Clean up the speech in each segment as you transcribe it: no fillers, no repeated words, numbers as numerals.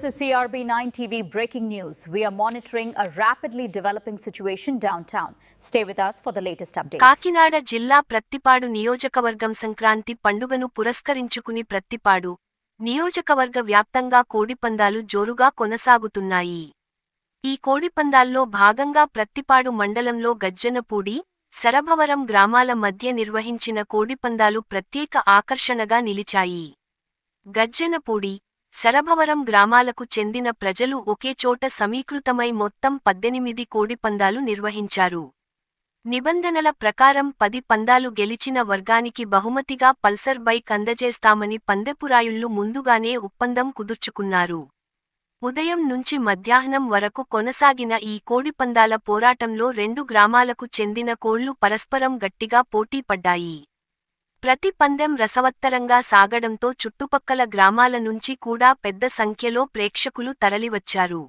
This is CRB9 TV breaking news. We are monitoring a rapidly developing situation downtown. Stay with us for the latest updates. Kakinada జిల్లా ప్రత్తిపాడు నియోజకవర్గం సంక్రాంతి పండుగను పురస్కరించుకుని ప్రత్తిపాడు నియోజకవర్గ వ్యాప్తంగా కోడిపందాలు జోరుగా కొనసాగుతున్నాయి. ఈ కోడిపందాల్లో భాగంగా ప్రత్తిపాడు మండలంలో గజ్జనపూడి, శరభవరం గ్రామాల మధ్య నిర్వహించిన కోడిపందాలు ప్రత్యేక ఆకర్షణగా నిలిచాయి. గజ్జనపూడి, శరభవరం గ్రామాలకు చెందిన ప్రజలు ఒకేచోట సమీకృతమై మొత్తం 18 కోడిపందాలు నిర్వహించారు. నిబంధనల ప్రకారం 10 పందాలు గెలిచిన వర్గానికి బహుమతిగా పల్సర్ బైక్ అందజేస్తామని పందెపురాయుళ్లు ముందుగానే ఒప్పందం కుదుర్చుకున్నారు. ఉదయం నుంచి మధ్యాహ్నం వరకు కొనసాగిన ఈ కోడిపందాల పోరాటంలో 2 గ్రామాలకు చెందిన కోళ్లు పరస్పరం గట్టిగా పోటీ పడ్డాయి. ప్రతి పందెం రసవత్తరంగా సాగడంతో చుట్టుపక్కల గ్రామాల నుంచి కూడా పెద్ద సంఖ్యలో ప్రేక్షకులు తరలివచ్చారు.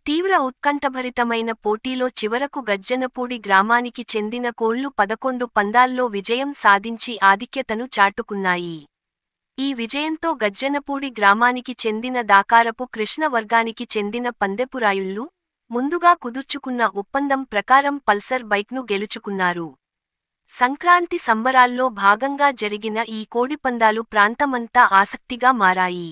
తీవ్ర ఉత్కంఠభరితమైన పోటీలో చివరకు గజ్జనపూడి గ్రామానికి చెందిన కోళ్లు 11 పందాల్లో విజయం సాధించి ఆధిక్యతను చాటుకున్నాయి. ఈ విజయంతో గజ్జనపూడి గ్రామానికి చెందిన దాకారపు కృష్ణ వర్గానికి చెందిన పందెపురాయుళ్లు ముందుగా కుదుర్చుకున్న ఒప్పందం ప్రకారం పల్సర్ బైక్ను గెలుచుకున్నారు. సంక్రాంతి సంబరాల్లో భాగంగా జరిగిన ఈ కోడిపందాలు ప్రాంతమంతా ఆసక్తిగా మారాయి.